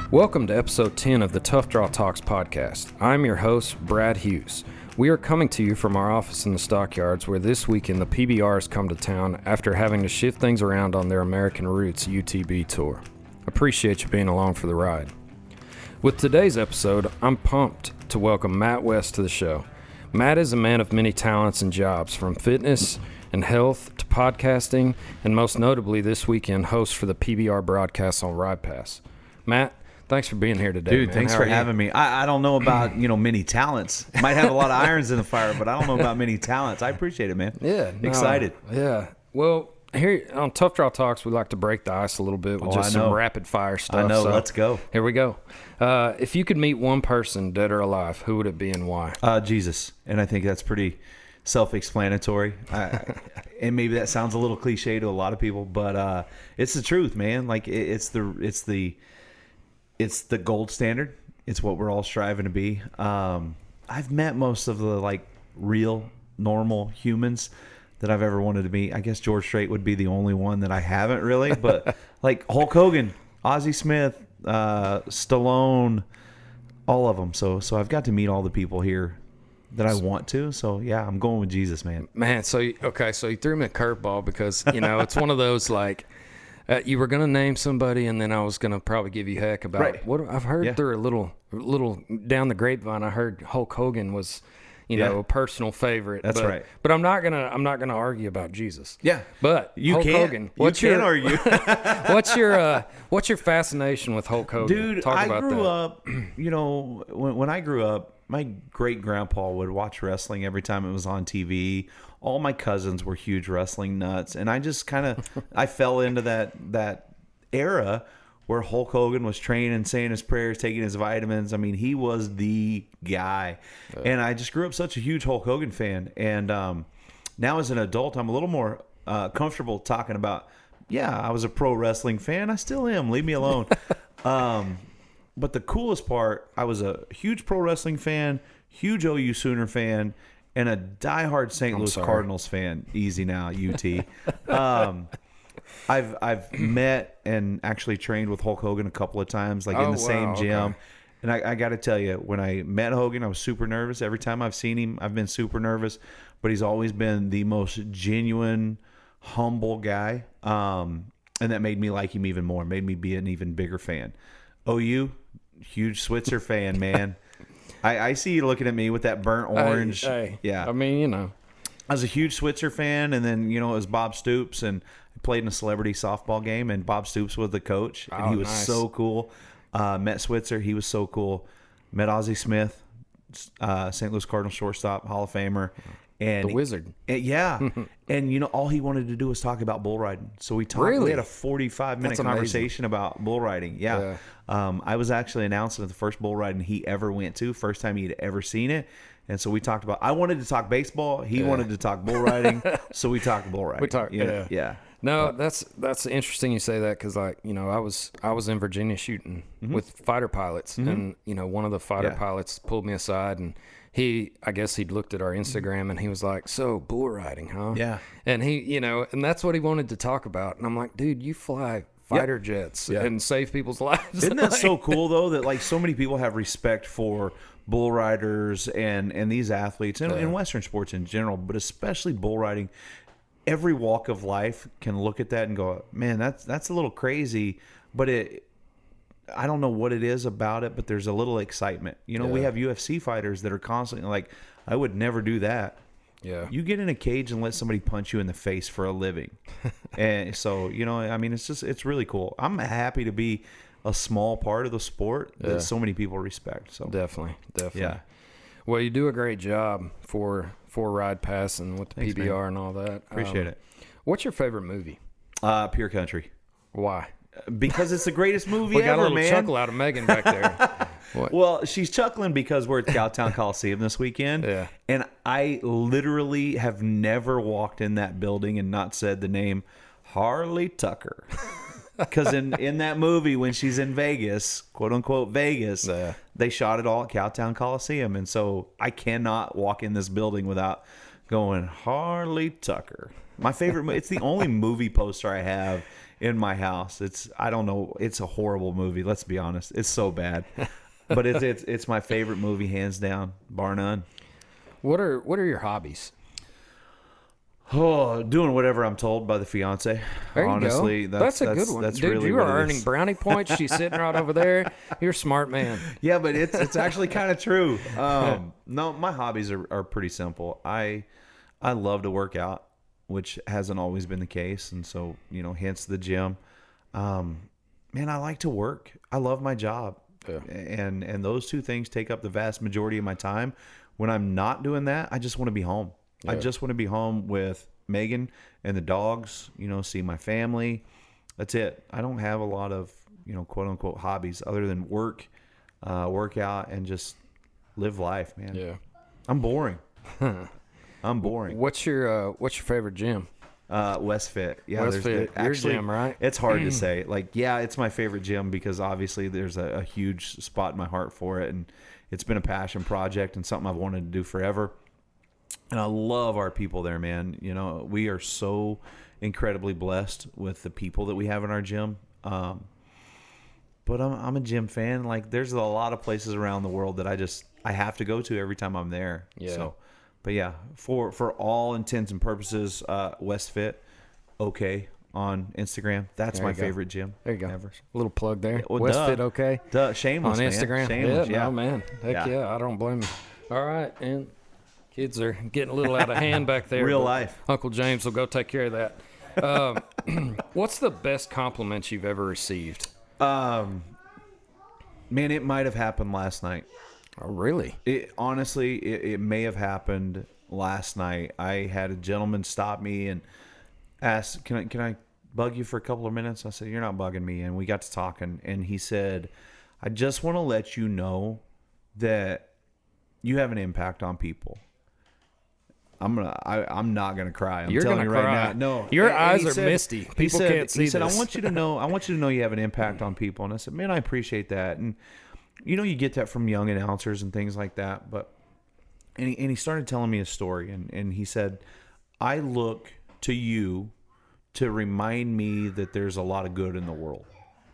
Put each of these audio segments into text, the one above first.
Welcome to episode 10 of the Tough Draw Talks podcast. I'm your host, Brad Hughes. We are coming to you from our office in the Stockyards, where this weekend the PBRs come to town after having to shift things around on their American Roots UTB tour. Appreciate you being along for the ride. With today's episode, I'm pumped to welcome Matt West to the show. Matt is a man of many talents and jobs, from fitness and health to podcasting, and most notably this weekend host for the PBR broadcast on RIDEPASS. Matt, thanks for being here today, dude. Man. Thanks for having me. I don't know about many talents. Might have a lot of irons in the fire, but I don't know about many talents. I appreciate it, man. Yeah, excited. Yeah. Well, here on Tough Draw Talks, we like to break the ice a little bit with just some rapid fire stuff. I know. So let's go. Here we go. If you could meet one person, dead or alive, who would it be and why? Jesus, and I think that's pretty self-explanatory. And maybe that sounds a little cliche to a lot of people, but it's the truth, man. Like it's the gold standard. It's what we're all striving to be. I've met most of the real normal humans that I've ever wanted to meet. I guess George Strait would be the only one that I haven't really, but like Hulk Hogan, Ozzie Smith, Stallone, all of them. So I've got to meet all the people here that I want to. So yeah, I'm going with Jesus, man. Man, so you threw me a curveball because it's one of those you were gonna name somebody, and then I was gonna probably give you heck about what I've heard through a little down the grapevine. I heard Hulk Hogan was, a personal favorite. That's right. But I'm not gonna argue about Jesus. Yeah, but you Hulk can't. Hogan, You can't argue. what's your fascination with Hulk Hogan? Dude, I grew up. When I grew up, my great grandpa would watch wrestling every time it was on TV. All my cousins were huge wrestling nuts, and I just I fell into that era where Hulk Hogan was training, saying his prayers, taking his vitamins. I mean, he was the guy, and I just grew up such a huge Hulk Hogan fan. And now as an adult, I'm a little more comfortable talking about. Yeah, I was a pro wrestling fan. I still am. Leave me alone. But the coolest part, I was a huge pro wrestling fan, huge OU Sooner fan, and a diehard St. Louis Cardinals fan. Easy now, UT. I've met and actually trained with Hulk Hogan a couple of times, in the same gym. Okay. And I got to tell you, when I met Hogan, I was super nervous. Every time I've seen him, I've been super nervous. But he's always been the most genuine, humble guy. And that made me like him even more, made me be an even bigger fan. OU, huge Switzer fan, man. I see you looking at me with that burnt orange. Hey, yeah. I mean, I was a huge Switzer fan, and then, it was Bob Stoops, and I played in a celebrity softball game, and Bob Stoops was the coach, and he was so cool. Met Switzer, he was so cool. Met Ozzie Smith, St. Louis Cardinals shortstop, Hall of Famer. And the Wizard. Yeah. And, all he wanted to do was talk about bull riding. So we talked. Really? We had a 45-minute conversation about bull riding. Yeah. I was actually announcing at the first bull riding he ever went to, first time he'd ever seen it. And so we talked about, I wanted to talk baseball. He wanted to talk bull riding. So we talked bull riding. Yeah. No, that's interesting you say that, because I was in Virginia shooting with fighter pilots, and one of the fighter pilots pulled me aside, and I guess he'd looked at our Instagram, and he was like, "So bull riding, huh?" Yeah. And he, and that's what he wanted to talk about, and I'm like, "Dude, you fly fighter jets and save people's lives." Isn't that so cool though, that so many people have respect for bull riders and these athletes and Western sports in general, but especially bull riding. Every walk of life can look at that and go, man, that's a little crazy, but I don't know what it is about it, but there's a little excitement. We have UFC fighters that are constantly like, I would never do that. Yeah. You get in a cage and let somebody punch you in the face for a living. And so, it's really cool. I'm happy to be a small part of the sport that so many people respect. So Definitely. Yeah. Well, you do a great job for RIDEPASS and with the PBR, man, and all that. Appreciate it. What's your favorite movie? Pure Country. Why? Because it's the greatest movie we got ever, a little man. chuckle out of Megan back there. Well, she's chuckling because we're at Cowtown Coliseum this weekend. Yeah. And I literally have never walked in that building and not said the name Harley Tucker. Because in that movie, when she's in Vegas, quote unquote Vegas, they shot it all at Cowtown Coliseum. And so I cannot walk in this building without going, Harley Tucker. My favorite. It's the only movie poster I have in my house. I don't know. It's a horrible movie. Let's be honest. It's so bad. But it's my favorite movie, hands down, bar none. What are your hobbies? Oh, doing whatever I'm told by the fiance. There you Honestly, go. That's a good one. That's Dude, really you what are it earning is. brownie points. She's sitting right over there. You're a smart man. Yeah, but it's actually kind of true. No, my hobbies are pretty simple. I love to work out, which hasn't always been the case, and so hence the gym. Man, I like to work. I love my job, and those two things take up the vast majority of my time. When I'm not doing that, I just want to be home. I just want to be home with Megan and the dogs, see my family. That's it. I don't have a lot of, quote unquote hobbies other than work out, and just live life, man. Yeah. I'm boring. I'm boring. What's your favorite gym? Westfit. Yeah, Westfit, your gym, right? It's hard to say. It's my favorite gym because obviously there's a huge spot in my heart for it, and it's been a passion project and something I've wanted to do forever. And I love our people there, man. We are so incredibly blessed with the people that we have in our gym. But I'm a gym fan. There's a lot of places around the world that I have to go to every time I'm there. Yeah. So, but yeah, for all intents and purposes, Westfit, okay, on Instagram. That's my favorite gym. There you go. Ever. A little plug there. Well, Westfit, okay. Duh, shameless, On man. Instagram. Shameless, No, man. Heck yeah, I don't blame you. All right, and kids are getting a little out of hand back there. Real life. Uncle James will go take care of that. What's the best compliment you've ever received? Man, it might have happened last night. Oh, really? Honestly, it may have happened last night. I had a gentleman stop me and ask, can I bug you for a couple of minutes? I said, you're not bugging me. And we got to talking, and he said, I just want to let you know that you have an impact on people. I'm not gonna cry. I'm You're telling gonna you right cry. now. No, Your And eyes he are said- misty. People he said, can't see He said, this. I want you to know you have an impact on people. And I said, man, I appreciate that. And you get that from young announcers and things like that. But and he started telling me a story, and he said, I look to you to remind me that there's a lot of good in the world.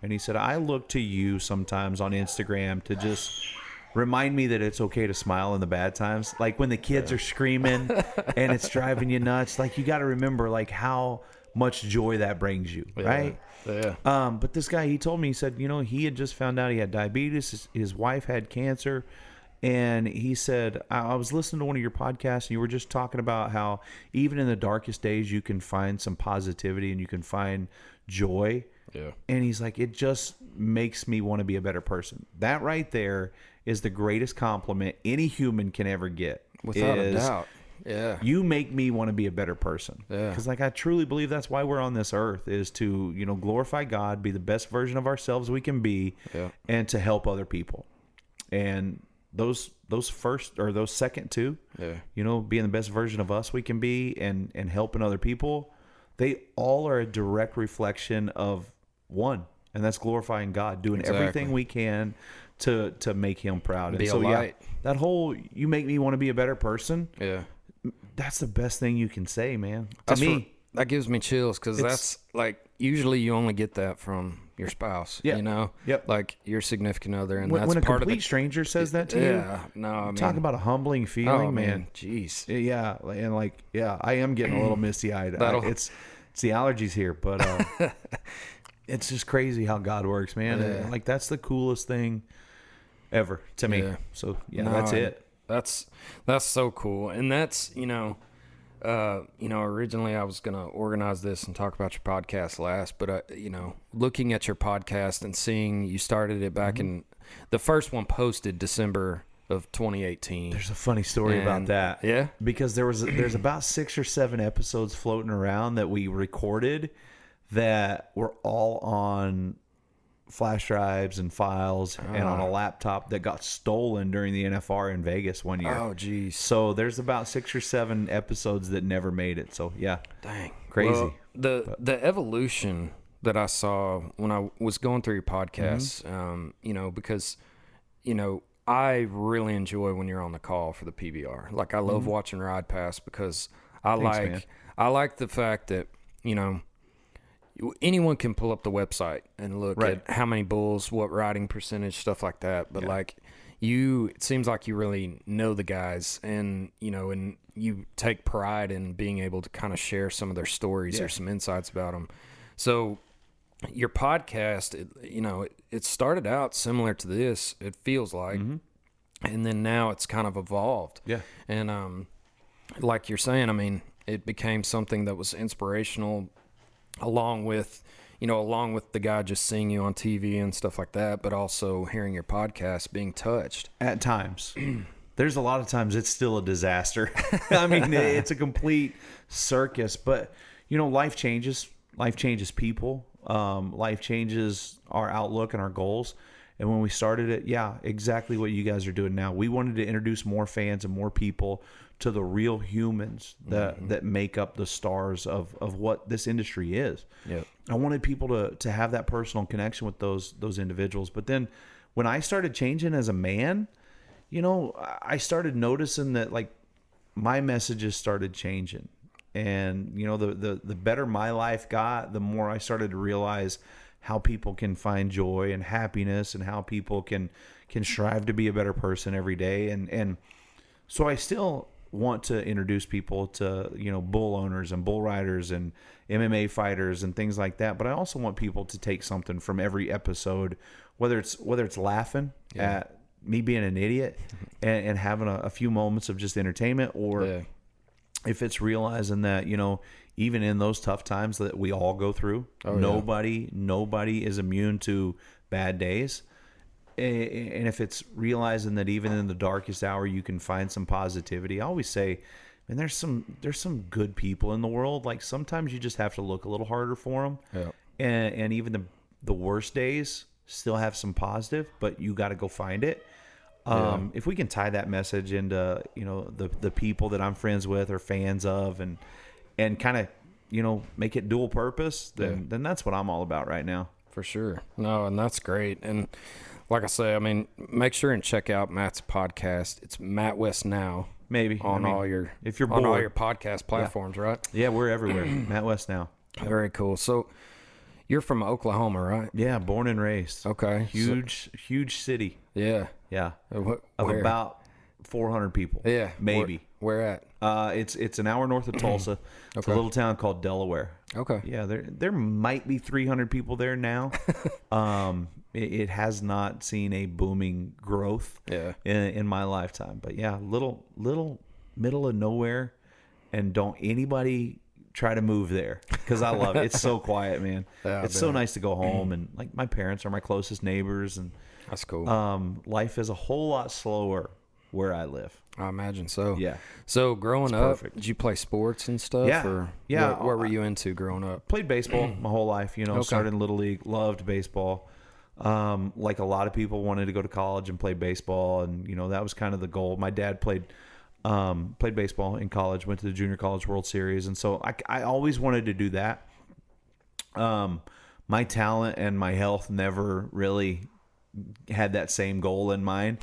And he said, I look to you sometimes on Instagram to just remind me that it's okay to smile in the bad times. Like when the kids are screaming and it's driving you nuts, you got to remember how much joy that brings you, right? Yeah. But this guy, he told me, he said, he had just found out he had diabetes. His wife had cancer. And he said, I was listening to one of your podcasts, and you were just talking about how even in the darkest days, you can find some positivity and you can find joy. Yeah. And he's like, it just makes me want to be a better person. That right there is the greatest compliment any human can ever get. Without a doubt. Yeah. You make me want to be a better person. Yeah. Because I truly believe that's why we're on this earth, is to, glorify God, be the best version of ourselves we can be, and to help other people. And those first or those second two, being the best version of us we can be and helping other people, they all are a direct reflection of one, and that's glorifying God, doing everything we can to make him proud. And be so a light. That whole you make me want to be a better person. Yeah. That's the best thing you can say, man. To me, that gives me chills, because that's usually you only get that from your spouse. Yeah. Yep. Your significant other, and when that's a part complete of the stranger says that to you. Yeah. No, I mean, Talk about a humbling feeling, man. Jeez. Yeah, and I am getting a little misty-eyed. It's the allergies here, but it's just crazy how God works, man. Yeah. And, that's the coolest thing ever to me. Yeah. So that's it. That's so cool, and that's originally I was gonna organize this and talk about your podcast last, but looking at your podcast and seeing you started it back in the first one posted December of 2018. There's a funny story about that. Yeah, because there's about 6 or 7 episodes floating around that we recorded that were all on flash drives and files and on a laptop that got stolen during the NFR in Vegas one year. Oh, geez. So there's about 6 or 7 episodes that never made it. So yeah, dang, crazy. Well, the evolution that I saw when I was going through your podcast, because I really enjoy when you're on the call for the PBR. Like I love watching RIDEPASS because I like the fact that, you know, anyone can pull up the website and look at how many bulls, what riding percentage, stuff like that. But like it seems like you really know the guys, and you know, and you take pride in being able to kind of share some of their stories or some insights about them. So your podcast, it started out similar to this. It feels like, and then now it's kind of evolved. Yeah, and like you're saying, I mean, it became something that was inspirational, along with the guy just seeing you on TV and stuff like that, but also hearing your podcast, being touched. At times. There's a lot of times it's still a disaster. I mean, it's a complete circus, but, you know, life changes. Life changes people. Life changes our outlook and our goals. And when we started it, exactly what you guys are doing now. We wanted to introduce more fans and more people to the real humans that make up the stars of what this industry is. Yep. I wanted people to have that personal connection with those individuals. But then when I started changing as a man, you know, I started noticing that like my messages started changing. And, you know, the better my life got, the more I started to realize how people can find joy and happiness, and how people can strive to be a better person every day. And so I still want to introduce people to, you know, bull owners and bull riders and MMA fighters and things like that. But I also want people to take something from every episode, whether it's laughing at me being an idiot and having a few moments of just entertainment, or if it's realizing that, you know, even in those tough times that we all go through, nobody is immune to bad days. And if it's realizing that even in the darkest hour, you can find some positivity. I always say, man, there's some good people in the world. Like sometimes you just have to look a little harder for them. Yeah. And even the worst days still have some positive, but you got to go find it. If we can tie that message into, you know, the people that I'm friends with or fans of, and kind of, you know, make it dual purpose, then that's what I'm all about right now. For sure. No, and that's great. And like I say, I mean, make sure and check out Matt's podcast. It's Matt West Now. Maybe on all your podcast platforms, right? Yeah, we're everywhere. Matt West Now. Very cool. So you're from Oklahoma, right? Yeah, born and raised. Okay. Huge city. Yeah. Yeah. Of about 400 people. Yeah. Maybe. Where at? It's an hour north of Tulsa. It's a little town called Delaware. Okay. Yeah, there might be 300 people there now. It has not seen a booming growth in my lifetime. But yeah, little middle of nowhere, and don't anybody try to move there, because I love it. It's so quiet, man. It's so nice to go home, and like my parents are my closest neighbors, and that's cool. Life is a whole lot slower where I live. I imagine so. Yeah. So growing up, did you play sports and stuff? Yeah. Or what were you into growing up? Played baseball my whole life. You know, started in Little League, loved baseball. Like a lot of people wanted to go to college and play baseball, and you know that was kind of the goal. My dad played baseball in college, went to the Junior College World Series, and so I always wanted to do that. My talent and my health never really had that same goal in mind.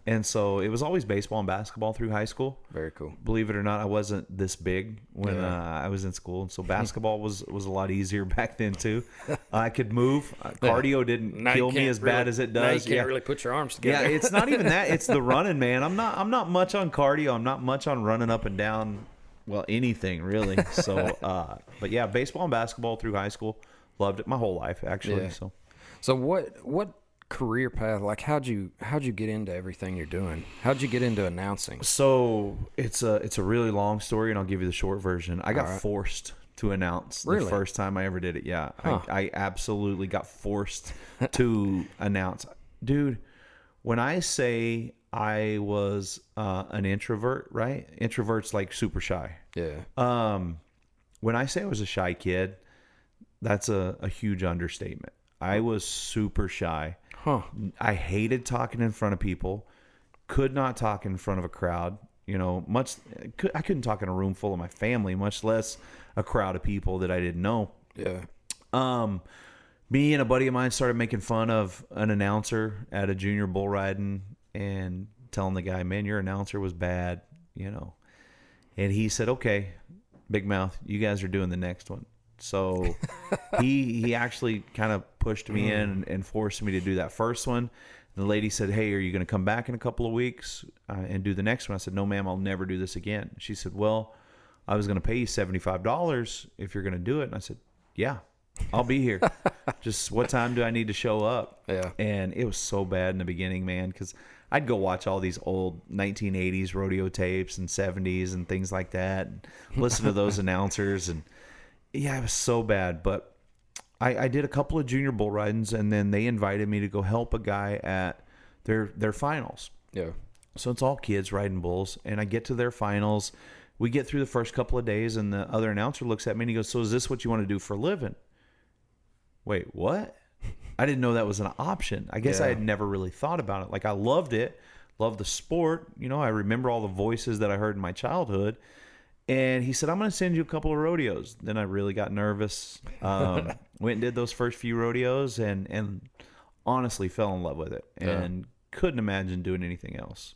And so it was always baseball and basketball through high school. Very cool. Believe it or not, I wasn't this big when I was in school. And so basketball was a lot easier back then too. I could move. Cardio didn't kill me as bad as it does. You can't really put your arms together. Yeah, it's not even that. It's the running, man. I'm not much on cardio. I'm not much on running up and down. Well, anything really. So, but yeah, baseball and basketball through high school. Loved it my whole life, actually. Yeah. So what career path, like how'd you get into everything you're doing? How'd you get into announcing? So it's a really long story, and I'll give you the short version. I got forced to announce the first time I ever did it. Yeah. Huh. I absolutely got forced to announce. Dude, when I say I was an introvert, right? Introvert's like super shy. Yeah. When I say I was a shy kid, that's a huge understatement. I was super shy. Huh. I hated talking in front of people. Could not talk in front of a crowd. You know, I couldn't talk in a room full of my family, much less a crowd of people that I didn't know. Yeah. Me and a buddy of mine started making fun of an announcer at a junior bull riding and telling the guy, man, your announcer was bad, And he said, okay, Big Mouth, you guys are doing the next one. So he actually kind of pushed me in and forced me to do that first one. The lady said, hey, are you going to come back in a couple of weeks and do the next one? I said, no, ma'am, I'll never do this again. She said, well, I was going to pay you $75 if you're going to do it. And I said, yeah, I'll be here. Just what time do I need to show up? Yeah. And it was so bad in the beginning, man, because I'd go watch all these old 1980s rodeo tapes and 70s and things like that, and listen to those announcers. And yeah, it was so bad. But I did a couple of junior bull ridings, and then they invited me to go help a guy at their finals. Yeah. So it's all kids riding bulls, and I get to their finals. We get through the first couple of days, and the other announcer looks at me and he goes, so is this what you want to do for a living? Wait, what? I didn't know that was an option. I guess I had never really thought about it. Like, I loved it, loved the sport. I remember all the voices that I heard in my childhood. And he said, I'm going to send you a couple of rodeos. Then I really got nervous. Went and did those first few rodeos and honestly fell in love with it and couldn't imagine doing anything else.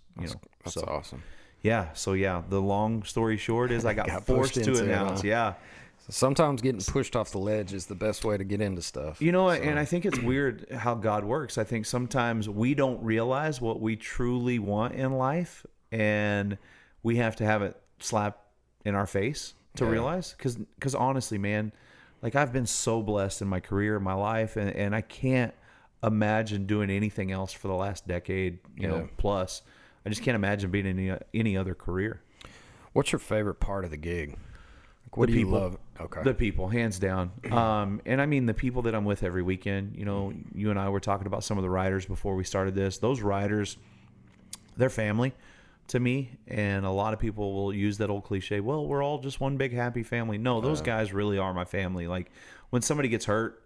That's awesome. Yeah. So, the long story short is I got forced to announce. Yeah. Sometimes getting pushed off the ledge is the best way to get into stuff. And I think it's weird how God works. I think sometimes we don't realize what we truly want in life, and we have to have it slapped in our face to realize. Because honestly, man, like, I've been so blessed in my career, my life, and I can't imagine doing anything else for the last decade, plus. I just can't imagine being in any other career. What's your favorite part of the gig? What do you love? Okay. The people, hands down. And I mean, the people that I'm with every weekend. You and I were talking about some of the riders before we started this. Those riders, they're family to me. And a lot of people will use that old cliche, well, we're all just one big happy family. No, those guys really are my family. Like, when somebody gets hurt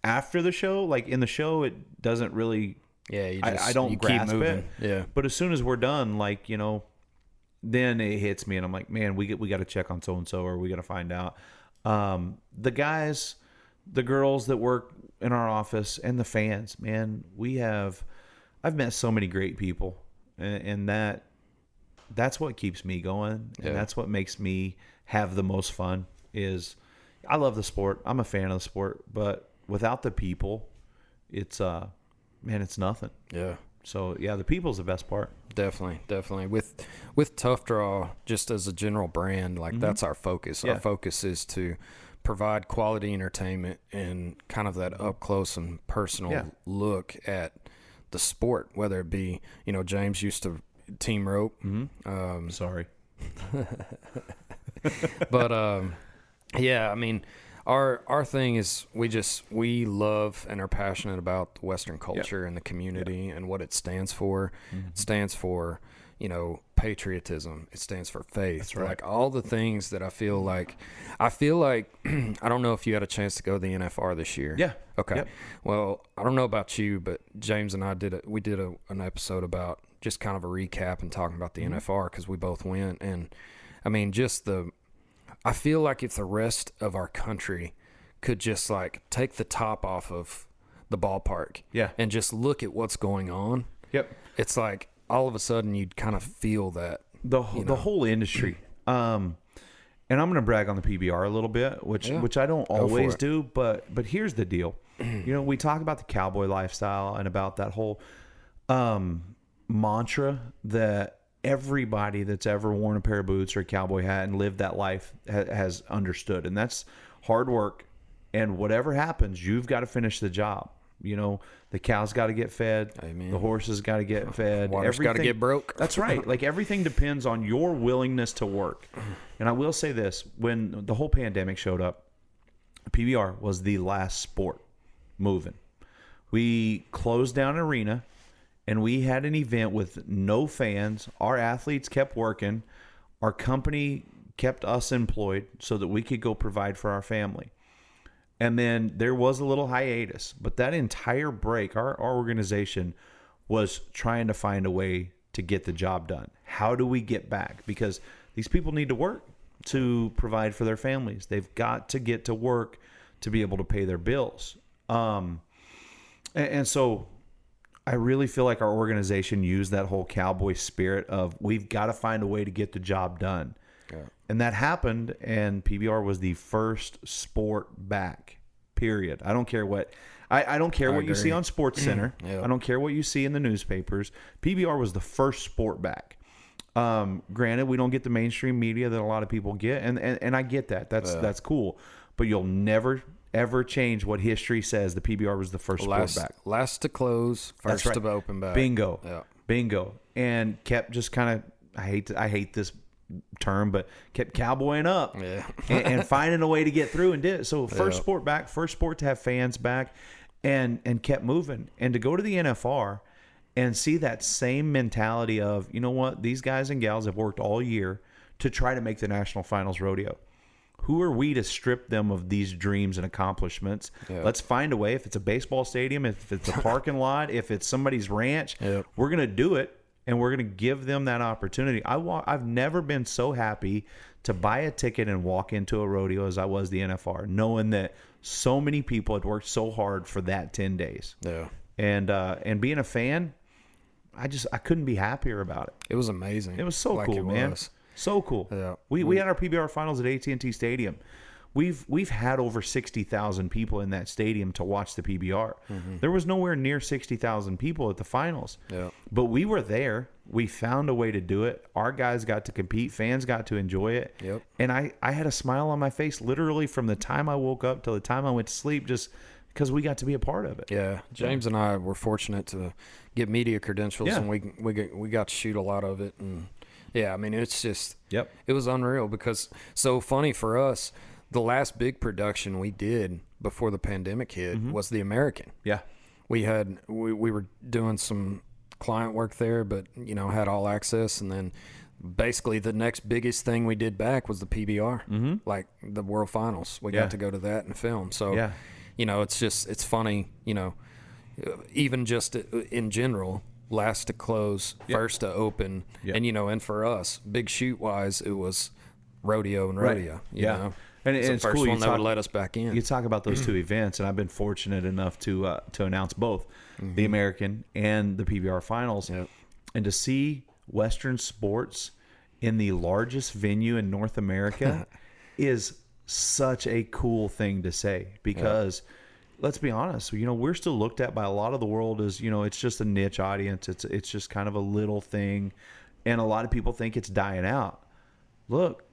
after the show, like in the show, it doesn't really, I don't grasp it. Yeah. But as soon as we're done, like, then it hits me and I'm like, man, we got to check on so-and-so, or we got to find out. The guys, the girls that work in our office, and the fans, man, I've met so many great people, and that's what keeps me going. And that's what makes me have the most fun. Is I love the sport. I'm a fan of the sport, but without the people, it's nothing. Yeah. So the people's the best part. Definitely. With Tough Draw, just as a general brand, like that's our focus. Yeah. Our focus is to provide quality entertainment and kind of that up close and personal look at the sport, whether it be, James used to team rope. Mm-hmm. Sorry. But I mean, our thing is we love and are passionate about the Western culture and the community and what it stands for. Mm-hmm. It stands for, patriotism. It stands for faith. That's right. Like all the things that I feel like I don't know if you had a chance to go to the NFR this year. Yeah. Okay. Yep. Well, I don't know about you, but James and I did an episode about just kind of a recap and talking about the NFR because we both went. And I mean, I feel like if the rest of our country could just like take the top off of the ballpark and just look at what's going on. Yep. It's like all of a sudden you'd kind of feel that the whole industry. And I'm going to brag on the PBR a little bit, which I don't always do, but here's the deal. We talk about the cowboy lifestyle and about that whole mantra that everybody that's ever worn a pair of boots or a cowboy hat and lived that life has understood. And that's hard work. And whatever happens, you've got to finish the job. The cows got to get fed. Amen. The horses got to get fed. Water's got to get broke. That's right. Like everything depends on your willingness to work. And I will say this, when the whole pandemic showed up, PBR was the last sport moving. We closed down an arena and we had an event with no fans. Our athletes kept working. Our company kept us employed so that we could go provide for our family. And then there was a little hiatus, but that entire break, our organization was trying to find a way to get the job done. How do we get back? Because these people need to work to provide for their families. They've got to get to work to be able to pay their bills. And so I really feel like our organization used that whole cowboy spirit of we've got to find a way to get the job done. Yeah. And that happened, and PBR was the first sport back, period. I don't care what I don't care what you see on Sports Center. Yeah. I don't care what you see in the newspapers. PBR was the first sport back. Granted, we don't get the mainstream media that a lot of people get, and I get that. That's cool. But you'll never ever change what history says. The PBR was the first sport back. Last to close, first right. to open back. Bingo. Yeah. Bingo. And kept just kind of, I hate this term, but kept cowboying up and finding a way to get through and did it. So first sport back, first sport to have fans back, and kept moving. And to go to the NFR and see that same mentality of, you know what, these guys and gals have worked all year to try to make the National Finals Rodeo. Who are we to strip them of these dreams and accomplishments? Yeah. Let's find a way. If it's a baseball stadium, if it's a parking lot, if it's somebody's ranch, we're going to do it, and we're going to give them that opportunity. I've never been so happy to buy a ticket and walk into a rodeo as I was the NFR, knowing that so many people had worked so hard for that 10 days. Yeah. And being a fan, I couldn't be happier about it. It was amazing. It was so cool, man. So cool. Yeah. We had our PBR finals at AT&T Stadium. We've had over 60,000 people in that stadium to watch the PBR. Mm-hmm. There was nowhere near 60,000 people at the finals. Yeah. But we were there. We found a way to do it. Our guys got to compete. Fans got to enjoy it. Yep. And I had a smile on my face literally from the time I woke up till the time I went to sleep, just because we got to be a part of it. Yeah. James and I were fortunate to get media credentials, and we got to shoot a lot of it. And yeah, I mean, it's just, it was unreal because so funny for us. The last big production we did before the pandemic hit was the American. Yeah. We were doing some client work there, but, had all access. And then basically the next biggest thing we did back was the PBR, like the World Finals. We got to go to that and film. So, it's funny, even just in general, last to close, first to open. And, and for us, big shoot wise, it was rodeo and rodeo, you know. And it's it's the first cool. one that would let us back in. You talk about those two events, and I've been fortunate enough to announce both the American and the PBR finals, and to see Western sports in the largest venue in North America is such a cool thing to say because. Let's be honest, we're still looked at by a lot of the world as, it's just a niche audience. It's just kind of a little thing. And a lot of people think it's dying out. Look,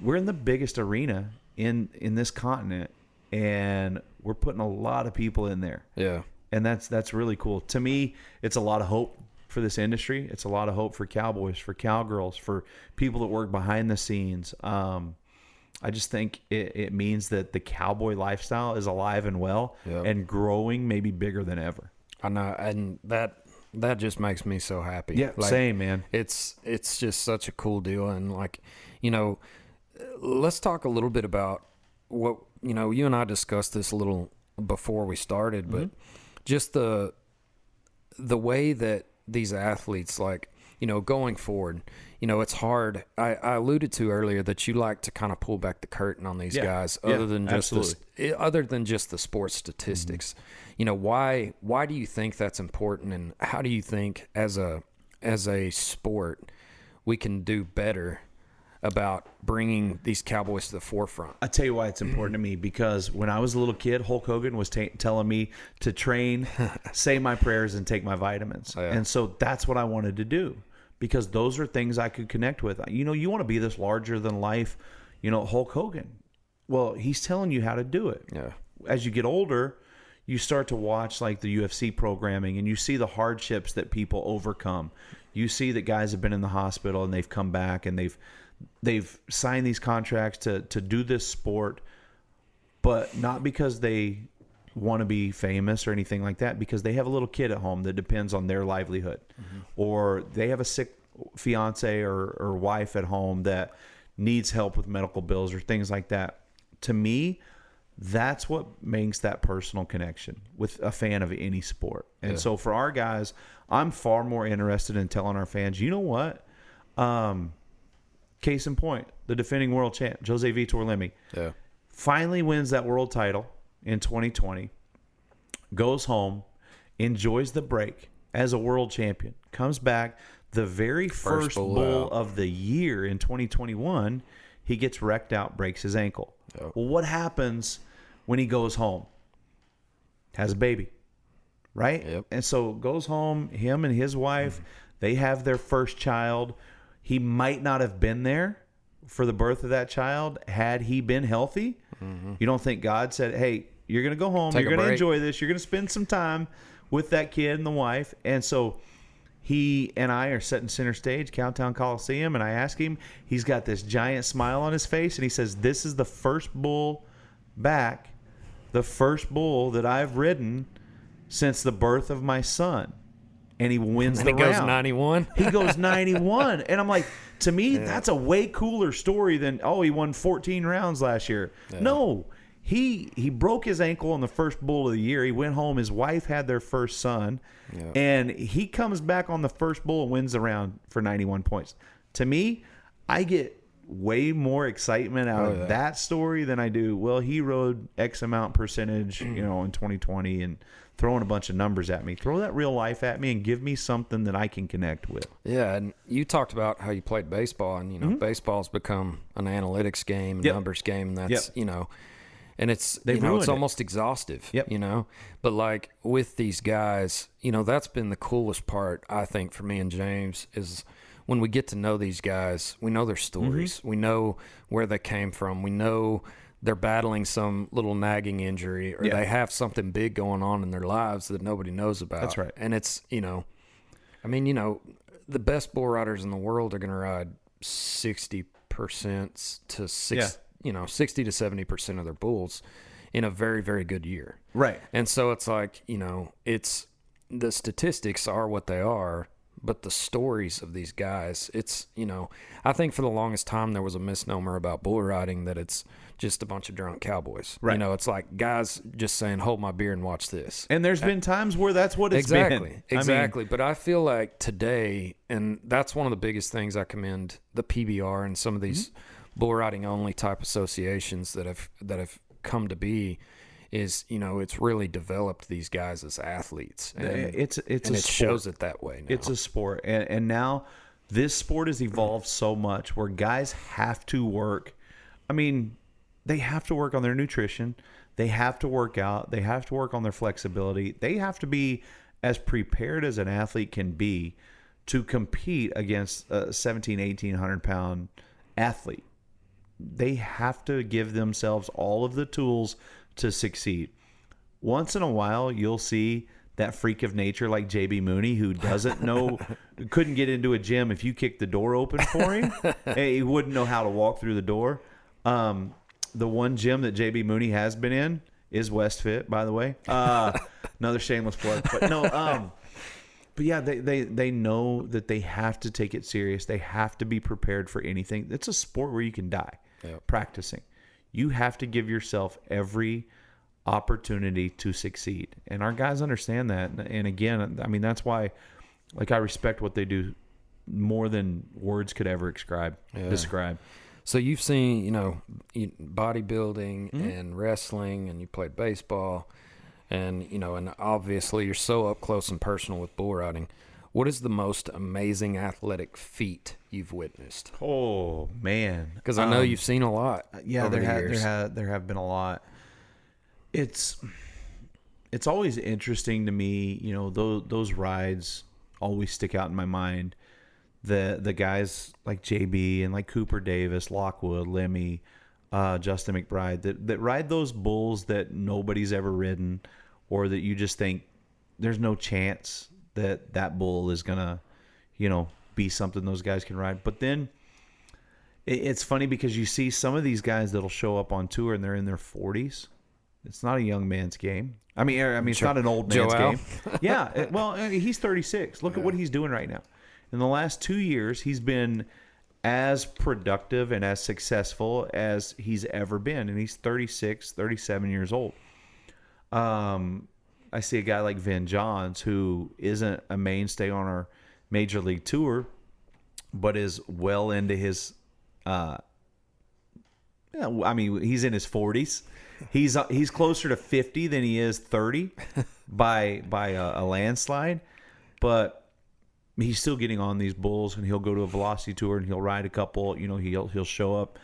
we're in the biggest arena in this continent, and we're putting a lot of people in there. Yeah. And that's really cool. To me, it's a lot of hope for this industry. It's a lot of hope for cowboys, for cowgirls, for people that work behind the scenes. I just think it means that the cowboy lifestyle is alive and well and growing, maybe bigger than ever. I know, and that just makes me so happy. Yeah, same, man. It's just such a cool deal, and let's talk a little bit about what you and I discussed this a little before we started, but just the way that these athletes going forward. It's hard. I alluded to earlier that you like to kind of pull back the curtain on these guys, other than just the sports statistics. Why do you think that's important, and how do you think as a sport we can do better about bringing these cowboys to the forefront? I'll tell you why it's important to me, because when I was a little kid, Hulk Hogan was telling me to train, say my prayers, and take my vitamins. And so that's what I wanted to do, because those are things I could connect with. You want to be this larger than life, Hulk Hogan. Well, he's telling you how to do it. Yeah. As you get older, you start to watch like the UFC programming, and you see the hardships that people overcome. You see that guys have been in the hospital and they've come back, and they've signed these contracts to do this sport, but not because they want to be famous or anything like that, because they have a little kid at home that depends on their livelihood, or they have a sick fiance or wife at home that needs help with medical bills or things like that. To me, that's what makes that personal connection with a fan of any sport. And so for our guys, I'm far more interested in telling our fans, you know what? Case in point, the defending world champ, Jose Vitor Lemi, finally wins that world title in 2020, goes home, enjoys the break, as a world champion, comes back the very first bull of the year in 2021, he gets wrecked out, breaks his ankle. Yep. Well, what happens when he goes home? Has a baby, right? Yep. And so goes home, him and his wife, they have their first child. He might not have been there for the birth of that child had he been healthy. Mm-hmm. You don't think God said, hey, you're going to go home, you're going to enjoy this, you're going to spend some time with that kid and the wife. And so he and I are sitting center stage, Cowtown Coliseum, and I ask him, he's got this giant smile on his face, and he says, this is the first bull back, the first bull that I've ridden since the birth of my son. And he wins the round. He goes 91? He goes 91. And I'm like, to me, that's a way cooler story than, he won 14 rounds last year. Yeah. No, he broke his ankle on the first bull of the year. He went home. His wife had their first son. Yeah. And he comes back on the first bull and wins the round for 91 points. To me, I get way more excitement out of that story than I do, well, he rode X amount percentage, in 2020 and throwing a bunch of numbers at me. Throw that real life at me and give me something that I can connect with. Yeah, and you talked about how you played baseball, and baseball's become an analytics game, numbers game, and that's and it's it's almost exhaustive. But like with these guys, that's been the coolest part I think for me and James is when we get to know these guys, we know their stories, we know where they came from, we know they're battling some little nagging injury or they have something big going on in their lives that nobody knows about. That's right. And it's, the best bull riders in the world are going to ride 60% to 60 to 70% of their bulls in a very, very good year. Right. And so it's like, it's the statistics are what they are, but the stories of these guys, it's, I think for the longest time there was a misnomer about bull riding that it's just a bunch of drunk cowboys. Right. It's like guys just saying, hold my beer and watch this. And there's been times where that's what it's been. Exactly. But I feel like today, and that's one of the biggest things I commend the PBR and some of these bull riding only type associations that have come to be, is it's really developed these guys as athletes, and it shows it that way now. It's a sport, and now this sport has evolved so much where guys have to work. I mean, they have to work on their nutrition, they have to work out, they have to work on their flexibility, they have to be as prepared as an athlete can be to compete against a 1,700-1,800 pound athlete. They have to give themselves all of the tools to succeed. Once in a while, you'll see that freak of nature like JB Mooney who doesn't know, couldn't get into a gym if you kicked the door open for him. He wouldn't know how to walk through the door. The one gym that JB Mooney has been in is WestFit, by the way. Another shameless plug. But no, but yeah, they know that they have to take it serious. They have to be prepared for anything. It's a sport where you can die practicing. You have to give yourself every opportunity to succeed. And our guys understand that. And again, I mean, that's why, like, I respect what they do more than words could ever describe. So you've seen, bodybuilding and wrestling, and you played baseball, and, and obviously you're so up close and personal with bull riding. What is the most amazing athletic feat you've witnessed? Oh, man. Because I know you've seen a lot. Yeah, there have been a lot. It's always interesting to me, those rides always stick out in my mind. The guys like JB and like Cooper Davis, Lockwood, Lemmy, Justin McBride that ride those bulls that nobody's ever ridden, or that you just think there's no chance that bull is gonna, be something those guys can ride. But then it's funny because you see some of these guys that'll show up on tour and they're in their 40s. It's not a young man's game. I mean, it's not an old man's game. Yeah. Well, he's 36. Look at what he's doing right now. In the last 2 years, he's been as productive and as successful as he's ever been. And he's 36, 37 years old. I see a guy like Vin Johns, who isn't a mainstay on our major league tour, but is well into his, he's in his 40s. He's closer to 50 than he is 30 by a landslide. but he's still getting on these bulls, and he'll go to a velocity tour and he'll ride a couple. You know, he'll show up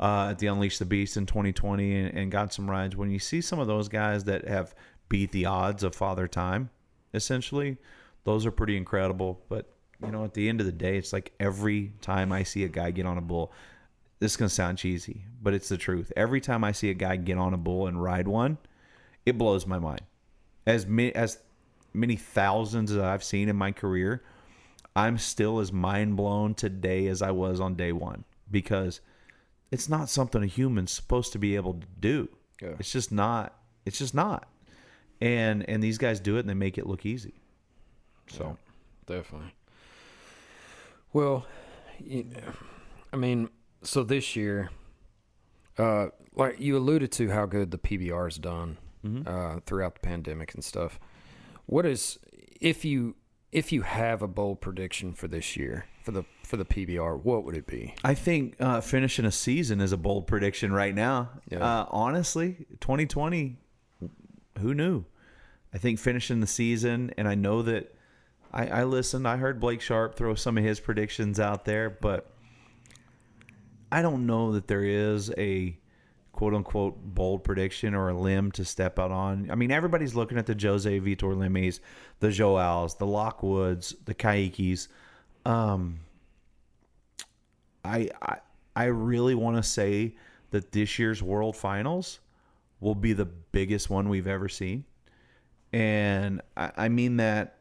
at the Unleash the Beast in 2020 and got some rides. When you see some of those guys that have beat the odds of Father Time, essentially, those are pretty incredible. But, you know, at the end of the day, it's like every time I see a guy get on a bull, this is going to sound cheesy, but it's the truth. Every time I see a guy get on a bull and ride one, it blows my mind. As many thousands as I've seen in my career, I'm still as mind blown today as I was on day one, because it's not something a human's supposed to be able to do. Yeah. It's just not. It's just not. And these guys do it and they make it look easy. So, yeah, definitely. Well, I mean, so this year, like you alluded to how good the PBR's done throughout the pandemic and stuff. What is, if you have a bold prediction for this year for the PBR, what would it be? I think finishing a season is a bold prediction right now. Yeah. Honestly, 2020, who knew? I think finishing the season, and I know that I listened. I heard Blake Sharp throw some of his predictions out there, but I don't know that there is a quote-unquote bold prediction or a limb to step out on. I mean, everybody's looking at the Jose Vitor Limes, the Joals, the Lockwoods, the Kaikis. I really want to say that this year's World Finals will be the biggest one we've ever seen. And I mean that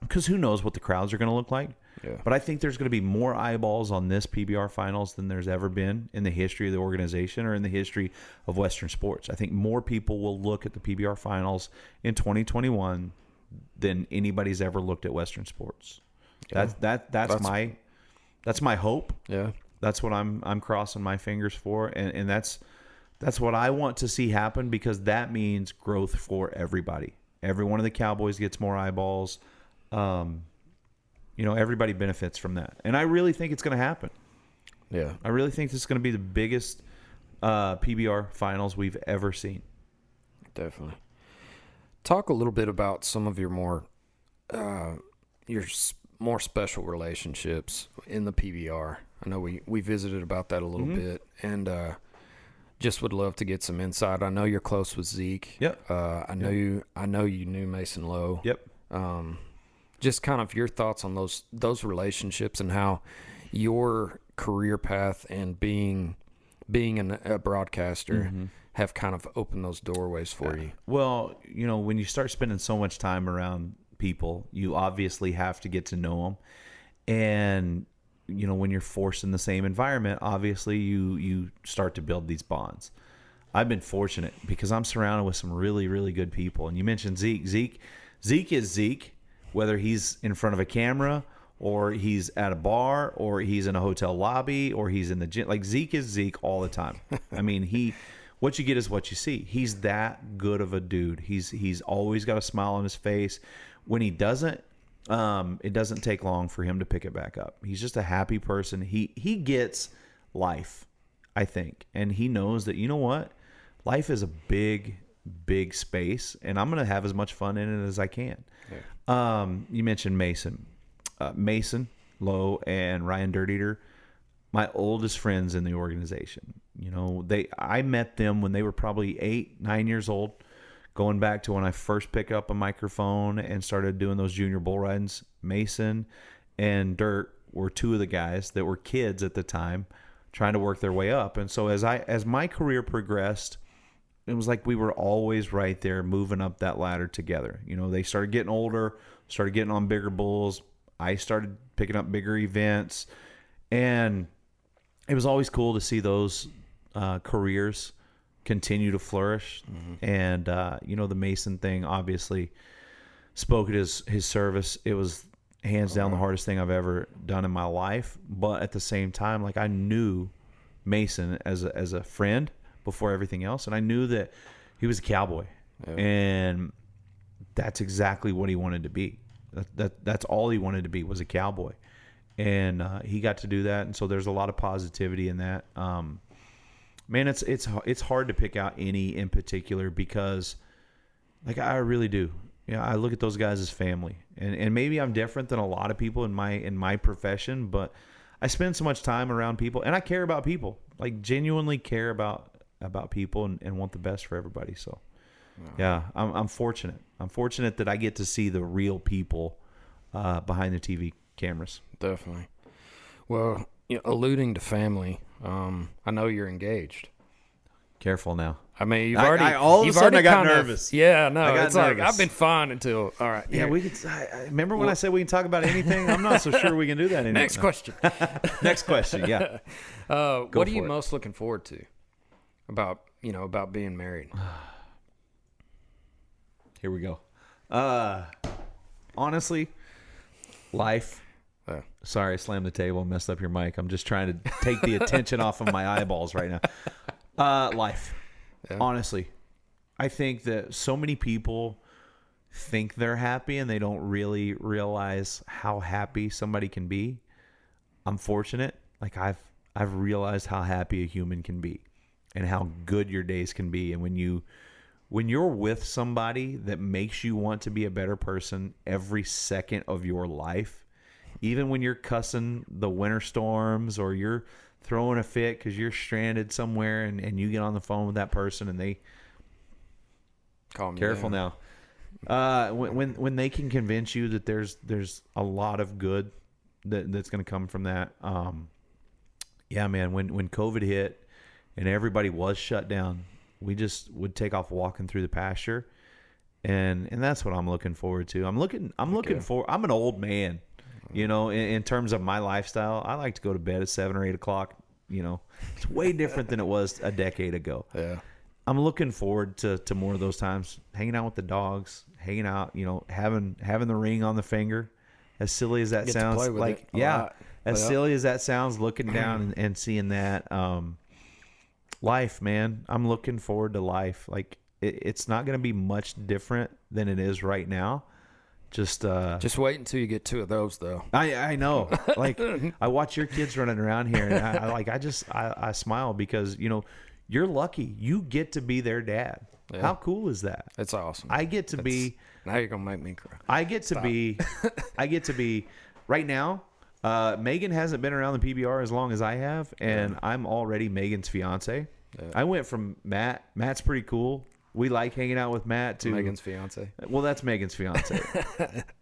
because who knows what the crowds are going to look like. Yeah. But I think there's going to be more eyeballs on this PBR Finals than there's ever been in the history of the organization or in the history of Western sports. I think more people will look at the PBR Finals in 2021 than anybody's ever looked at Western sports. Yeah. That's my hope. Yeah. That's what I'm crossing my fingers for, and that's what I want to see happen, because that means growth for everybody. Every one of the Cowboys gets more eyeballs. You know, everybody benefits from that. And I really think it's going to happen. Yeah. I really think this is going to be the biggest PBR finals we've ever seen. Definitely. Talk a little bit about some of your more special relationships in the PBR. I know we visited about that a little bit, and just would love to get some insight. I know you're close with Zeke. Yep. I know you knew Mason Lowe. Yep. Just kind of your thoughts on those relationships and how your career path and being a broadcaster have kind of opened those doorways for you. Well, you know, when you start spending so much time around people, you obviously have to get to know them. And, you know, when you're forced in the same environment, obviously you start to build these bonds. I've been fortunate because I'm surrounded with some really, really good people. And you mentioned Zeke. Zeke is Zeke, whether he's in front of a camera or he's at a bar or he's in a hotel lobby or he's in the gym. Like, Zeke is Zeke all the time. I mean, what you get is what you see. He's that good of a dude. He's always got a smile on his face. When he doesn't, it doesn't take long for him to pick it back up. He's just a happy person. He gets life, I think. And he knows that, you know what? Life is a big, big space, and I'm going to have as much fun in it as I can. Yeah. You mentioned Mason. Mason Lowe and Ryan Dirt Eater, my oldest friends in the organization. You know, I met them when they were probably 8-9 years old, going back to when I first picked up a microphone and started doing those junior bull ridings. Mason and Dirt were two of the guys that were kids at the time trying to work their way up. And so as my career progressed, it was like we were always right there moving up that ladder together. You know, they started getting older, started getting on bigger bulls. I started picking up bigger events, and it was always cool to see those careers continue to flourish. Mm-hmm. And, you know, the Mason thing obviously spoke at his service. It was hands down the hardest thing I've ever done in my life. But at the same time, like, I knew Mason as a friend before everything else. And I knew that he was a cowboy. Yeah. And that's exactly what he wanted to be. That's all he wanted to be, was a cowboy. And he got to do that. And so there's a lot of positivity in that. Man, it's hard to pick out any in particular, because, like, I really do. I look at those guys as family, and maybe I'm different than a lot of people in my profession, but I spend so much time around people, and I care about people, like genuinely care about people and want the best for everybody. So, yeah, I'm fortunate. I'm fortunate that I get to see the real people behind the TV cameras. Definitely. Well, alluding to family, I know you're engaged. Careful now. I mean, all of a sudden I got nervous. Yeah, no, it's nervous. like I've been fine until all right. Yeah, we could. Remember when I said we can talk about anything? I'm not so sure we can do that anymore. Next question. Next question. Yeah. What are you most looking forward to about being married? Here we go. Honestly, life. Sorry, I slammed the table and messed up your mic. I'm just trying to take the attention off of my eyeballs right now. Life. Yeah. Honestly, I think that so many people think they're happy and they don't really realize how happy somebody can be. I'm fortunate. Like I've realized how happy a human can be and how good your days can be. And when you're with somebody that makes you want to be a better person every second of your life, even when you're cussing the winter storms or you're throwing a fit because you're stranded somewhere and you get on the phone with that person and they calm you careful down. Now. When they can convince you that there's a lot of good that's going to come from that. Yeah, man, when COVID hit and everybody was shut down, we just would take off walking through the pasture. And that's what I'm looking forward to. I'm an old man. In terms of my lifestyle, I like to go to bed at 7 or 8 o'clock. It's way different than it was a decade ago. Yeah. I'm looking forward to more of those times, hanging out with the dogs, hanging out, having the ring on the finger. As silly as that sounds, silly as that sounds, looking down and seeing that. Life, man, I'm looking forward to life. Like it's not going to be much different than it is right now. Just wait until you get 2 of those, though. I know. Like I watch your kids running around here, and I smile because you're lucky. You get to be their dad. Yeah. How cool is that? It's awesome. I get to be. Now you're gonna make me cry. I get to be. Right now, Megan hasn't been around the PBR as long as I have, and I'm already Megan's fiance. Yeah. I went from Matt. Matt's pretty cool. We like hanging out with Matt too. Megan's fiance. Well, that's Megan's fiance,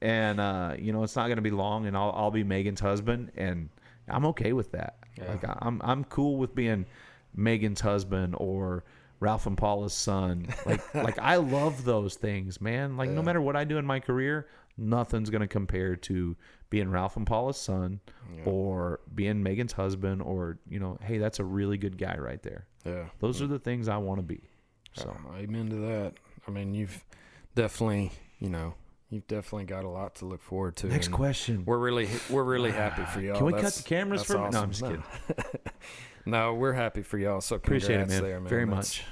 and it's not going to be long, and I'll be Megan's husband, and I'm okay with that. Yeah. Like I'm cool with being Megan's husband or Ralph and Paula's son. Like I love those things, man. Like no matter what I do in my career, nothing's going to compare to being Ralph and Paula's son or being Megan's husband, or hey, that's a really good guy right there. Yeah, those are the things I want to be. So amen to that. I mean, you've definitely got a lot to look forward to. Next question. We're really happy for y'all. Can we cut the cameras for awesome. No, I'm just kidding. No, we're happy for y'all. So appreciate it, man. There, man. Very much.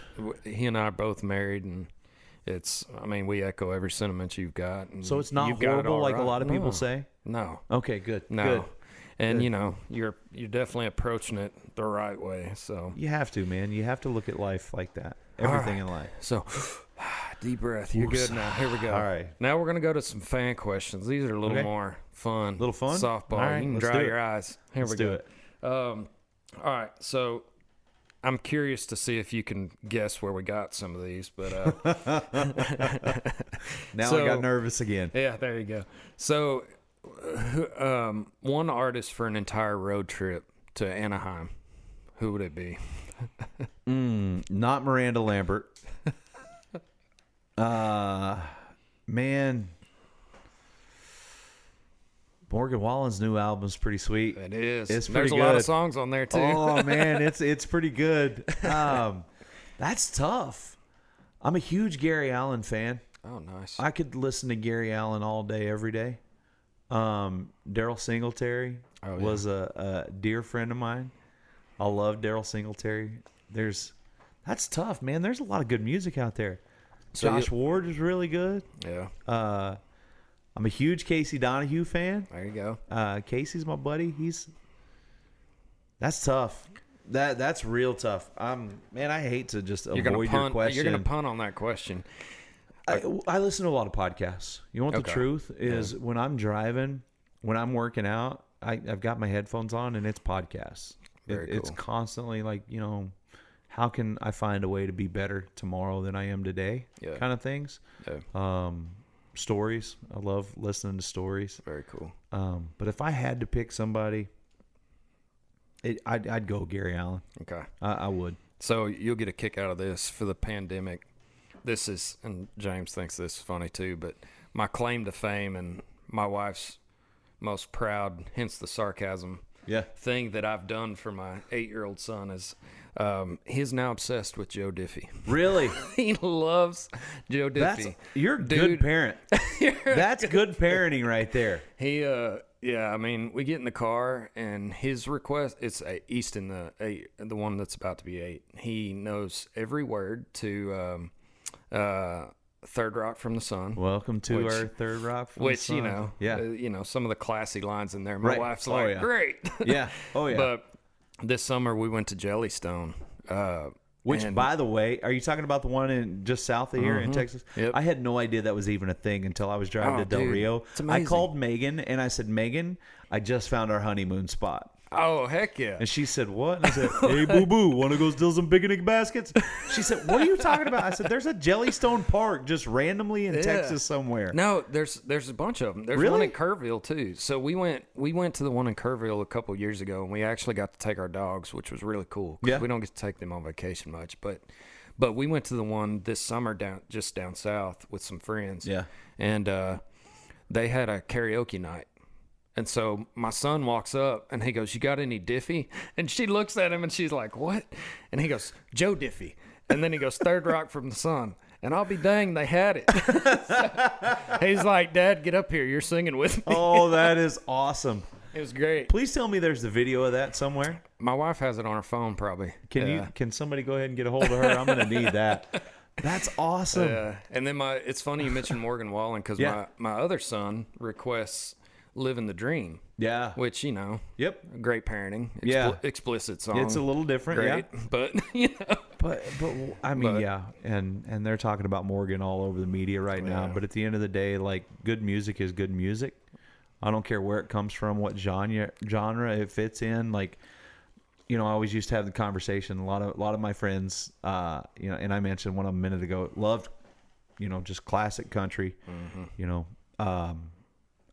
He and I are both married, and we echo every sentiment you've got. So it's not horrible like a lot of people say? No. Okay, good. No. Good. And you're definitely approaching it the right way. So you have to, man. You have to look at life like that. Everything in life. So deep breath. You're good now. Here we go. All right. Now we're gonna go to some fan questions. These are a little more fun. Little fun? Softball. All right, you can dry your eyes. Here we go. Let's do it. All right. So I'm curious to see if you can guess where we got some of these, but now I got nervous again. Yeah, there you go. So one artist for an entire road trip to Anaheim, who would it be? Not Miranda Lambert. Man, Morgan Wallen's new album's pretty sweet. It is. It's pretty good. There's a lot of songs on there too. Oh man, it's pretty good. That's tough. I'm a huge Gary Allan fan. Oh, nice. I could listen to Gary Allan all day, every day. Daryl Singletary was a dear friend of mine. I love Daryl Singletary. That's tough, man. There's a lot of good music out there. So Josh Ward is really good. Yeah. I'm a huge Casey Donahue fan. There you go. Casey's my buddy. That's tough. That's real tough. Man, I hate to just avoid your question. You're gonna punt on that question. I listen to a lot of podcasts. You know what the truth is? When I'm driving, when I'm working out, I've got my headphones on and it's podcasts. It's constantly like, how can I find a way to be better tomorrow than I am today? Kind of things. Yeah. Stories. I love listening to stories. Very cool. But if I had to pick somebody, I'd go Gary Allen. Okay. I would. So you'll get a kick out of this for the pandemic. This is, and James thinks this is funny too, but my claim to fame and my wife's most proud, hence the sarcasm, thing that I've done for my 8-year-old son is he's now obsessed with Joe Diffie. Really? He loves Joe Diffie. You're a good parent. That's good parenting right there. He, I mean, we get in the car and his request, it's Easton, the one that's about to be 8. He knows every word to Third Rock from the Sun. Welcome to our Third Rock from the Sun. Some of the classy lines in there. My wife's like, great. Yeah. Oh, yeah. But this summer we went to Jellystone. Which, by the way, are you talking about the one in just south of here in Texas? Yep. I had no idea that was even a thing until I was driving to Del Rio. It's amazing. I called Megan and I said, Megan, I just found our honeymoon spot. Oh, heck yeah. And she said, what? And I said, hey, boo-boo, want to go steal some picnic baskets? She said, what are you talking about? I said, there's a Jellystone Park just randomly in Texas somewhere. No, there's a bunch of them. There's one in Kerrville, too. So we went to the one in Kerrville a couple years ago, and we actually got to take our dogs, which was really cool. Yeah. We don't get to take them on vacation much. But we went to the one this summer down south with some friends. Yeah. And they had a karaoke night. And so my son walks up and he goes, you got any Diffie? And she looks at him and she's like, what? And he goes, Joe Diffie. And then he goes, Third Rock from the Sun. And I'll be dang, they had it. So he's like, Dad, get up here. You're singing with me. Oh, that is awesome. It was great. Please tell me there's the video of that somewhere. My wife has it on her phone probably. Can somebody go ahead and get a hold of her? I'm going to need that. That's awesome. Yeah. And then it's funny you mentioned Morgan Wallen because my other son requests Living the Dream. Yeah. Which, great parenting. Explicit song. It's a little different, great, but, But I mean, and they're talking about Morgan all over the media right now. But at the end of the day, like, good music is good music. I don't care where it comes from, what genre it fits in. Like, I always used to have the conversation. A lot of my friends, and I mentioned one a minute ago, loved, just classic country. Mm-hmm.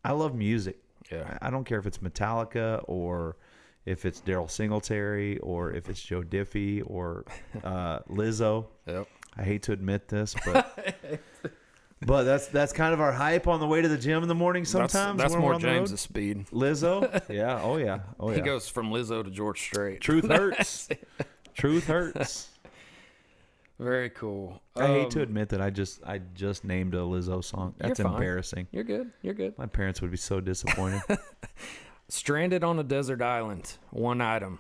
I love music. Yeah. I don't care if it's Metallica or if it's Daryl Singletary or if it's Joe Diffie or Lizzo. Yep. I hate to admit this, but that's kind of our hype on the way to the gym in the morning sometimes. That's more James' speed. Lizzo? Yeah. Oh, yeah. He goes from Lizzo to George Strait. Truth hurts. Truth hurts. Very cool. I hate to admit that I just named a Lizzo song. That's embarrassing. You're good. My parents would be so disappointed. Stranded on a desert island. One item.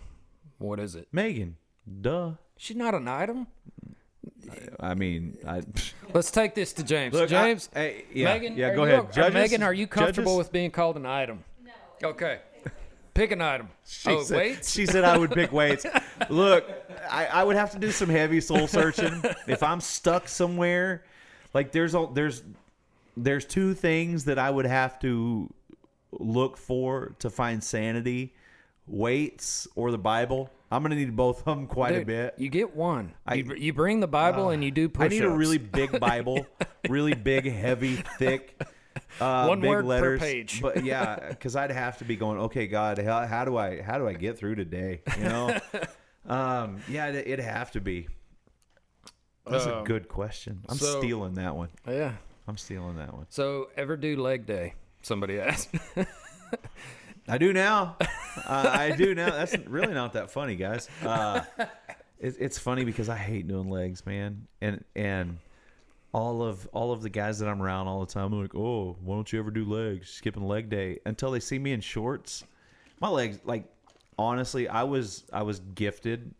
What is it? Megan. Duh. She's not an item? I mean, let's take this to James. Look, James, Megan, go ahead. Megan, are you comfortable with being called an item? No. Okay. Pick an item. Weights? She said I would pick weights. Look, I would have to do some heavy soul searching. If I'm stuck somewhere, like there's two things that I would have to look for to find sanity: weights or the Bible. I'm going to need both of them quite a bit. You get one. You bring the Bible and you do push-ups. I need a really big Bible, really big, heavy, thick. One big word letters, per page. But yeah, because I'd have to be going, okay, God, how do I get through today? It'd have to be. That's a good question. I'm stealing that one. Yeah, I'm stealing that one. So, ever do leg day? Somebody asked. I do now. I do now. That's really not that funny, guys. It's funny because I hate doing legs, man, and. All of the guys that I'm around all the time are like, oh, why don't you ever do legs? Skipping leg day. Until they see me in shorts. My legs, like, honestly, I was gifted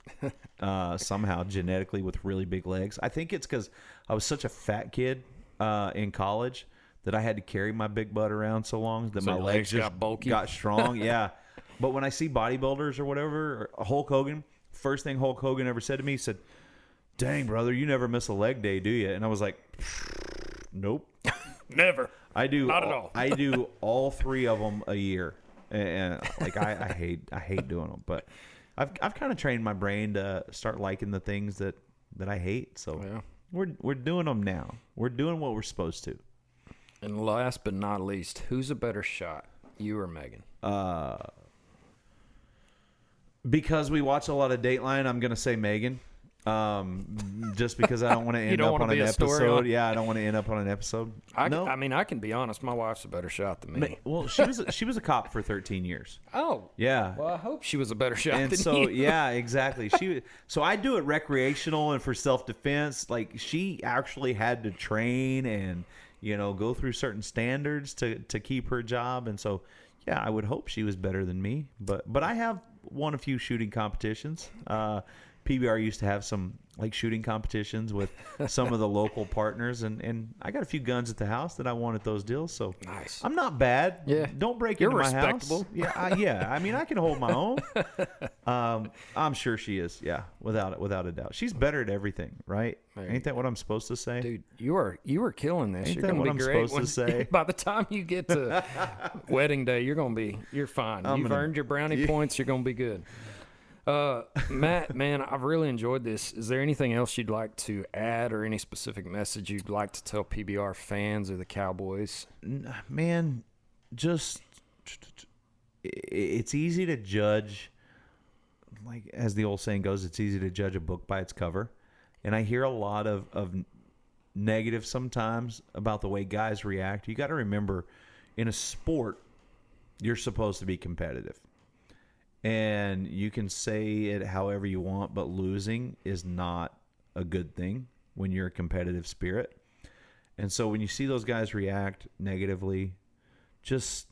somehow genetically with really big legs. I think it's because I was such a fat kid in college that I had to carry my big butt around so long that my legs just got bulky, got strong. Yeah. But when I see bodybuilders or whatever, or Hulk Hogan, first thing Hulk Hogan ever said to me, he said, dang, brother, you never miss a leg day, do you? And I was like, Nope. Never. I do. Not at all. I do all 3 of them a year, and like I hate doing them. But I've kind of trained my brain to start liking the things that I hate. So Yeah. we're doing them now. We're doing what we're supposed to. And last but not least, who's a better shot, you or Megan? Because we watch a lot of Dateline, I'm gonna say Megan. Just because I don't want to end up on an episode. Yeah, I don't want to end up on an episode. I mean, I can be honest. My wife's a better shot than me. Well, she was a cop for 13 years. Oh, Yeah. well, I hope she was a better shot And than so, you. yeah, exactly. So I do it recreational and for self-defense. Like, she actually had to train and, go through certain standards to keep her job. And so, yeah, I would hope she was better than me. But I have won a few shooting competitions. PBR used to have some shooting competitions with some of the local partners, and I got a few guns at the house that I won at those deals. So Nice. I'm not bad. Yeah. Don't break You're into my respectable. house. Yeah, I mean, I can hold my own. I'm sure she is. Yeah, without a doubt. She's better at everything, right? Ain't that what I'm supposed to say? Dude, you are killing this. Ain't You're that gonna what be I'm great. supposed to say? By the time you get to wedding day, you're fine. You've earned your brownie points. You're gonna be good. Matt, man, I've really enjoyed this. Is there anything else you'd like to add, or any specific message you'd like to tell PBR fans or the Cowboys? Man, just it's easy to judge. Like, as the old saying goes, it's easy to judge a book by its cover. And I hear a lot of negative sometimes about the way guys react. You got to remember, in a sport, you're supposed to be competitive. And you can say it however you want, but losing is not a good thing when you're a competitive spirit. And so when you see those guys react negatively, just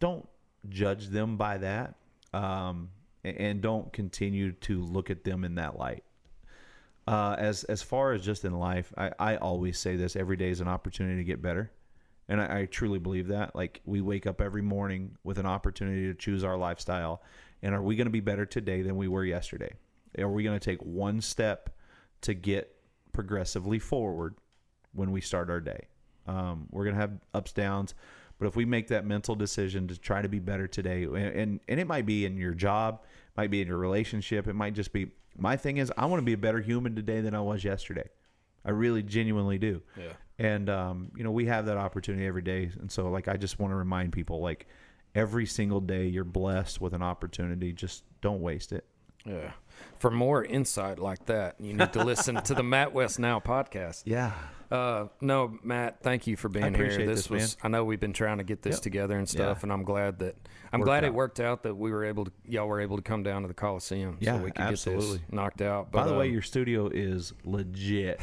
don't judge them by that, and don't continue to look at them in that light. As far as just in life, I always say this: every day is an opportunity to get better. And I truly believe that. Like, we wake up every morning with an opportunity to choose our lifestyle. And are we going to be better today than we were yesterday? Are we going to take one step to get progressively forward when we start our day? We're going to have ups, downs. But if we make that mental decision to try to be better today, and it might be in your job, might be in your relationship, it might just be, my thing is, I want to be a better human today than I was yesterday. I really genuinely do. Yeah. And, we have that opportunity every day. And so, I just want to remind people, every single day you're blessed with an opportunity. Just don't waste it. Yeah. For more insight like that, you need to listen to the Matt West Now podcast. Yeah. No, Matt, thank you for being here. This was, man. I know we've been trying to get this together and stuff, and I'm glad it worked out that y'all were able to come down to the Coliseum so we could get this knocked out. But, by the way, your studio is legit.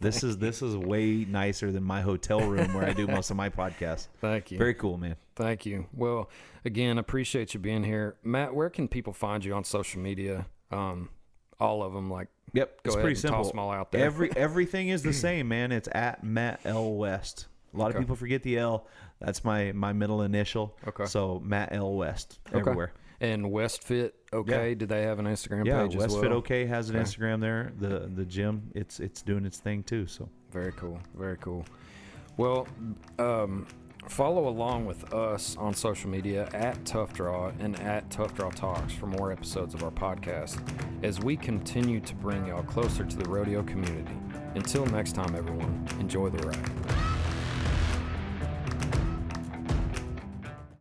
This is way nicer than my hotel room where I do most of my podcasts. Thank you. Very cool, man. Thank you. Well, again, appreciate you being here. Matt, where can people find you on social media? All of them, Yep, it's pretty simple. Toss them all out there. Everything is the same, man. It's at Matt L. West. A lot of people forget the L. That's my middle initial. Okay. So Matt L. West everywhere. And WestFit OK, do they have an Instagram page as well? WestFit OK has an Instagram there. The gym, it's doing its thing too. So very cool, very cool. Well, follow along with us on social media at Tough Draw and at Tough Draw Talks for more episodes of our podcast as we continue to bring y'all closer to the rodeo community. Until next time, everyone, enjoy the ride.